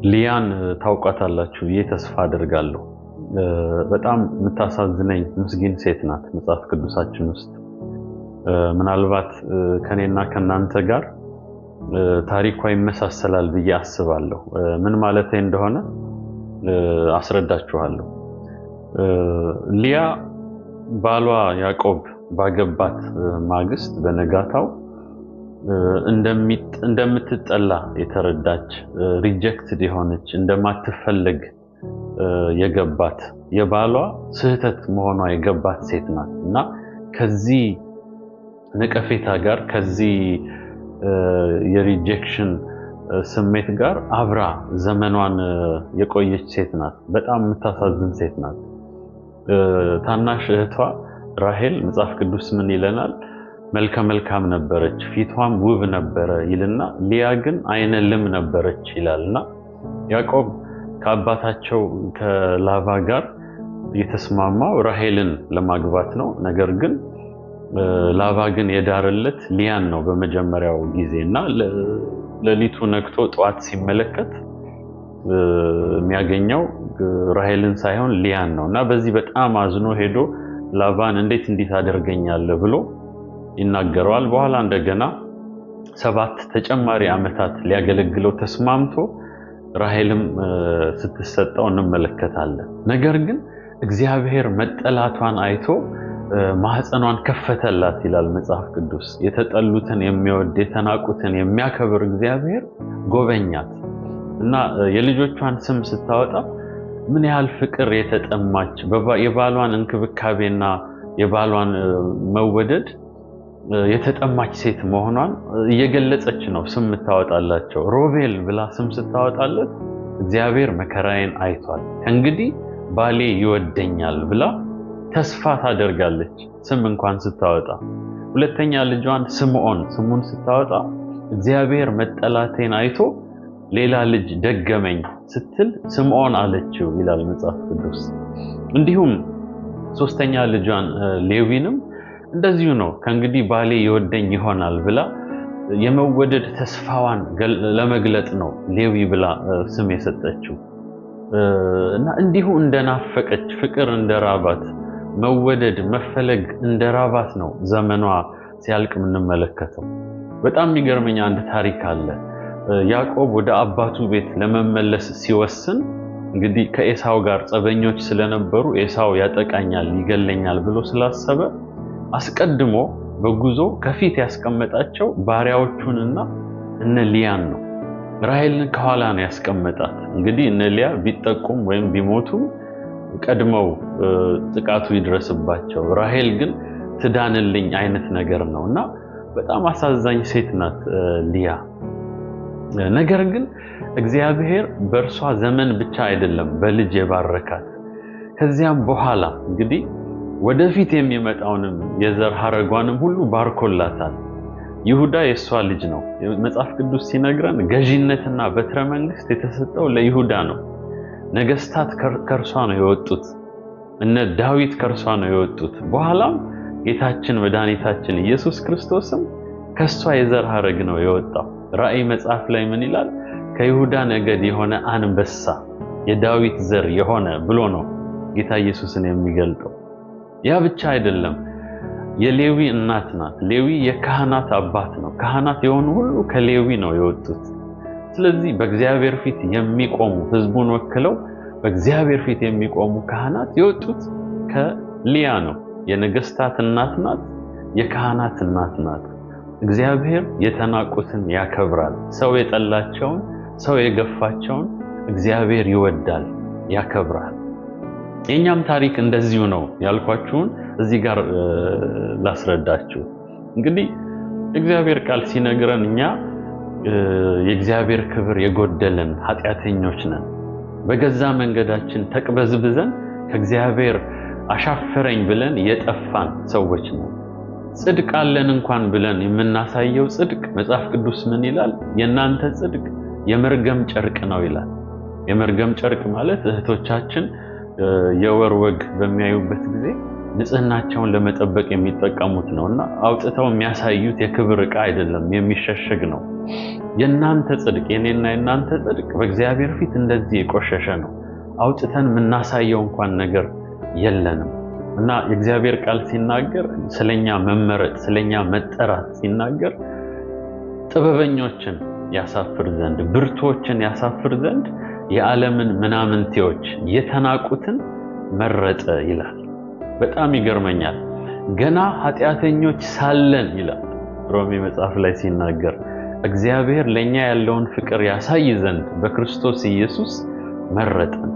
ሊያን ታውቃታላችሁ ብዬ ተስፋ አደርጋለሁ። በጣም የምታሳዝነኝ ምስኪን ሴት ናት። መጽሐፍ ቅዱሳችን ውስጥ ምናልባት ከኔና ከናንተ ጋር ታሪኳ ይመሳሰላል ብዬ አስባለሁ። ምን ማለት እንደሆነ አስረዳችኋለሁ። ሊያ ባሏ ያዕቆብ ባገባት ማግስት በነጋታው እንደምትጠላ የተረዳች ሪጀክትድ የሆነች እንደማትፈልግ የገባት የባሏ ስህተት መሆኗ የገባት ሴት ናት እና ከዚህ ነቀፌታ ጋር ከዚህ የሪጀክሽን ስሜት ጋር አብራ ዘመኗን የቆየች ሴት ናት። በጣም የምታሳዝን ሴት ናት። ታናሽ እህቷ ራሄል መጽሐፍ ቅዱስ ምን ይለናል? መልከ መልካም ነበረች፣ ፊቷም ውብ ነበረ ይልና ሊያ ግን አይነ ልም ነበረች ይላልና ያዕቆብ ከአባታቸው ከላባ ጋር የተስማማው ራሄልን ለማግባት ነው። ነገር ግን ላባ ግን የዳረለት ሊያን ነው በመጀመሪያው ጊዜና ለሊቱ ነግቶ ጠዋት ሲመለከት የሚያገኘው ራሄልን ሳይሆን ሊያን ነው እና በዚህ በጣም አዝኖ ሄዶ ላባን እንዴት አደርገኛለህ ብሎ ይናገረዋል። በኋላ እንደገና 7 ተጨማሪ ዓመታት ሊያገለግለው ተስማምቶ ራሄልም ስትሰጠው እንመለከታለን። ነገር ግን እግዚአብሔር መጠላቷን አይቶ ማህፀኗን ከፈተላት ይላል መጽሐፍ ቅዱስ። የተጠሉትን የሚወድ የተናቁትን የሚያከብር እግዚአብሔር ጎበኛት እና የልጆቿን ስም ስታወጣ ምን ያህል ፍቅር የተጠማች የባሏን እንክብካቤና የባሏን መወደድ የተጠማች ሴት መሆኗን እየገለጸች ነው ስም ታወጣላቸው። ሮቤል ብላ ስም ስታወጣለት እግዚአብሔር መከራዬን አይቷል፣ ከእንግዲህ ባሌ ይወደኛል ብላ ተስፋ ታደርጋለች ስም እንኳን ስታወጣ። ሁለተኛ ልጇን ስሙን ስታወጣ እግዚአብሔር መጠላቴን አይቶ ሌላ ልጅ ደገመኝ ስትል ስምዖን አለችው ይላል መጽሐፍ ቅዱስ። እንዲሁም ሶስተኛ ልጇን ሌዊንም እንደዚሁ ነው ከእንግዲህ ባሌ ይወደኝ ይሆናል ብላ የመወደድ ተስፋዋን ለመግለጽ ነው ሌዊ ብላ ስም የሰጠችው እና እንዲሁ እንደናፈቀች ፍቅር እንደራባት መወደድ መፈለግ እንደራባት ነው ዘመኗ ሲያልቅ የምንመለከተው። በጣም የሚገርመኝ አንድ ታሪክ አለ። ያዕቆብ ወደ አባቱ ቤት ለመመለስ ሲወስን እንግዲህ ከኤሳው ጋር ጸበኞች ስለነበሩ ኤሳው ያጠቃኛል ይገለኛል ብሎ ስላሰበ አስቀድሞ በጉዞ ከፊት ያስቀመጣቸው ባሪያዎቹንና እነ ሊያን ነው። ራሄልን ከኋላ ነው ያስቀመጣት። እንግዲህ እነ ሊያ ቢጠቁም ወይም ቢሞቱ ቀድመው ጥቃቱ ይድረስባቸው፣ ራሄል ግን ትዳንልኝ አይነት ነገር ነውና በጣም አሳዛኝ ሴት ናት ሊያ። ነገር ግን እግዚአብሔር በእርሷ ዘመን ብቻ አይደለም በልጅ የባረካት። ከዚያም በኋላ እንግዲህ ወደፊት የሚመጣውንም የዘር ሐረጓንም ሁሉ ባርኮላታል። ይሁዳ የሷ ልጅ ነው። መጽሐፍ ቅዱስ ሲነግረን ገዢነትና በትረ መንግስት የተሰጠው ለይሁዳ ነው። ነገስታት ከርሷ ነው የወጡት። እነ ዳዊት ከርሷ ነው የወጡት። በኋላም ጌታችን መድኃኒታችን ኢየሱስ ክርስቶስም ከሷ የዘር ሐረግ ነው የወጣው። ራእይ መጽሐፍ ላይ ምን ይላል? ከይሁዳ ነገድ የሆነ አንበሳ የዳዊት ዘር የሆነ ብሎ ነው ጌታ ኢየሱስን የሚገልጠው። ያ ብቻ አይደለም፣ የሌዊ እናት ናት። ሌዊ የካህናት አባት ነው። ካህናት የሆኑ ሁሉ ከሌዊ ነው የወጡት። ስለዚህ በእግዚአብሔር ፊት የሚቆሙ ህዝቡን ወክለው በእግዚአብሔር ፊት የሚቆሙ ካህናት የወጡት ከሊያ ነው። የነገስታት እናት ናት፣ የካህናት እናት ናት። እግዚአብሔር የተናቁትን ያከብራል። ሰው የጠላቸውን ሰው የገፋቸውን እግዚአብሔር ይወዳል፣ ያከብራል። የኛም ታሪክ እንደዚሁ ነው ያልኳችሁን እዚህ ጋር ላስረዳችሁ። እንግዲህ እግዚአብሔር ቃል ሲነግረን እኛ የእግዚአብሔር ክብር የጎደለን ኃጢአተኞች ነን። በገዛ መንገዳችን ተቅበዝብዘን ከእግዚአብሔር አሻፈረኝ ብለን የጠፋን ሰዎች ነን። ጽድቅ አለን እንኳን ብለን የምናሳየው ጽድቅ መጽሐፍ ቅዱስ ምን ይላል? የእናንተ ጽድቅ የመርገም ጨርቅ ነው ይላል። የመርገም ጨርቅ ማለት እህቶቻችን የወር ወግ በሚያዩበት ጊዜ ንጽህናቸውን ለመጠበቅ የሚጠቀሙት ነውና አውጥተው የሚያሳዩት የክብር ዕቃ አይደለም፣ የሚሸሸግ ነው። የናንተ ጽድቅ የኔና የናንተ ጽድቅ በእግዚአብሔር ፊት እንደዚህ የቆሸሸ ነው። አውጥተን የምናሳየው እንኳን ነገር የለንም። እና የእግዚአብሔር ቃል ሲናገር ስለኛ መመረጥ ስለኛ መጠራት ሲናገር ጥበበኞችን ያሳፍር ዘንድ ብርቶችን ያሳፍር ዘንድ የዓለምን ምናምንቴዎች የተናቁትን መረጠ ይላል። በጣም ይገርመኛል። ገና ኃጢአተኞች ሳለን ይላል ሮሜ መጽሐፍ ላይ ሲናገር እግዚአብሔር ለኛ ያለውን ፍቅር ያሳይ ዘንድ በክርስቶስ ኢየሱስ መረጠን።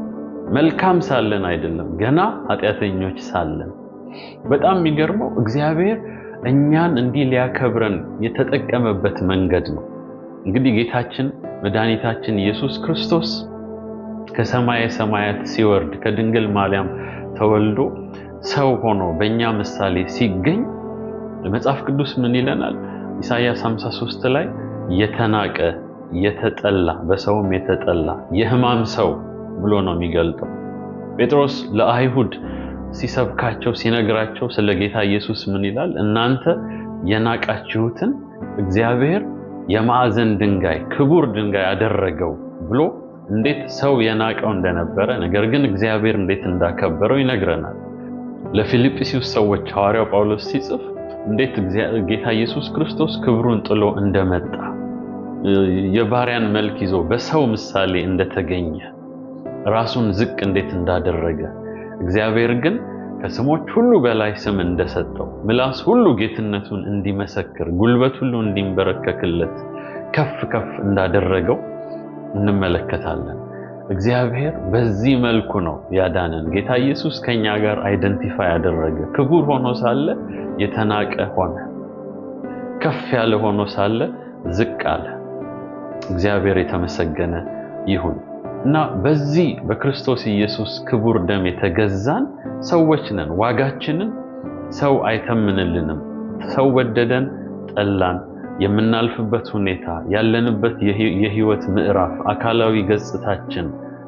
መልካም ሳለን አይደለም፣ ገና ኃጢአተኞች ሳለን። በጣም የሚገርመው እግዚአብሔር እኛን እንዲህ ሊያከብረን የተጠቀመበት መንገድ ነው። እንግዲህ ጌታችን መድኃኒታችን ኢየሱስ ክርስቶስ ከሰማየ ሰማያት ሲወርድ ከድንግል ማርያም ተወልዶ ሰው ሆኖ በእኛ ምሳሌ ሲገኝ መጽሐፍ ቅዱስ ምን ይለናል? ኢሳይያስ 53 ላይ የተናቀ የተጠላ በሰውም የተጠላ የሕማም ሰው ብሎ ነው የሚገልጠው። ጴጥሮስ ለአይሁድ ሲሰብካቸው ሲነግራቸው ስለ ጌታ ኢየሱስ ምን ይላል? እናንተ የናቃችሁትን እግዚአብሔር የማዕዘን ድንጋይ ክቡር ድንጋይ አደረገው ብሎ እንዴት ሰው የናቀው እንደነበረ ነገር ግን እግዚአብሔር እንዴት እንዳከበረው ይነግረናል። ለፊልጵስዩስ ሰዎች ሐዋርያው ጳውሎስ ሲጽፍ እንዴት ጌታ ኢየሱስ ክርስቶስ ክብሩን ጥሎ እንደመጣ የባሪያን መልክ ይዞ በሰው ምሳሌ እንደተገኘ ራሱን ዝቅ እንዴት እንዳደረገ እግዚአብሔር ግን ከስሞች ሁሉ በላይ ስም እንደሰጠው ምላስ ሁሉ ጌትነቱን እንዲመሰክር ጉልበት ሁሉ እንዲንበረከክለት ከፍ ከፍ እንዳደረገው እንመለከታለን። እግዚአብሔር በዚህ መልኩ ነው ያዳነን። ጌታ ኢየሱስ ከኛ ጋር አይደንቲፋይ ያደረገ ክቡር ሆኖ ሳለ የተናቀ ሆነ፣ ከፍ ያለ ሆኖ ሳለ ዝቅ አለ። እግዚአብሔር የተመሰገነ ይሁን እና በዚህ በክርስቶስ ኢየሱስ ክቡር ደም የተገዛን ሰዎች ነን። ዋጋችንን ሰው አይተምንልንም። ሰው ወደደን ጠላን፣ የምናልፍበት ሁኔታ ያለንበት የህይወት ምዕራፍ አካላዊ ገጽታችን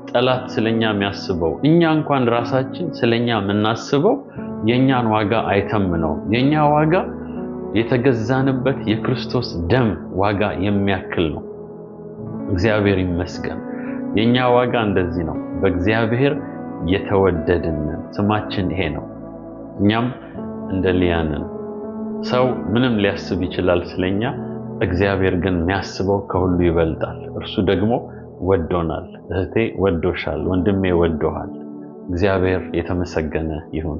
ጠላት ስለኛ የሚያስበው እኛ እንኳን ራሳችን ስለኛ የምናስበው የኛን ዋጋ አይተምነው። የኛ ዋጋ የተገዛንበት የክርስቶስ ደም ዋጋ የሚያክል ነው። እግዚአብሔር ይመስገን። የኛ ዋጋ እንደዚህ ነው። በእግዚአብሔር የተወደድን ስማችን ይሄ ነው። እኛም እንደ ሊያንን ሰው ምንም ሊያስብ ይችላል ስለኛ፣ እግዚአብሔር ግን የሚያስበው ከሁሉ ይበልጣል። እርሱ ደግሞ ወዶናል። እህቴ ወዶሻል፣ ወንድሜ ወዶሃል። እግዚአብሔር የተመሰገነ ይሁን።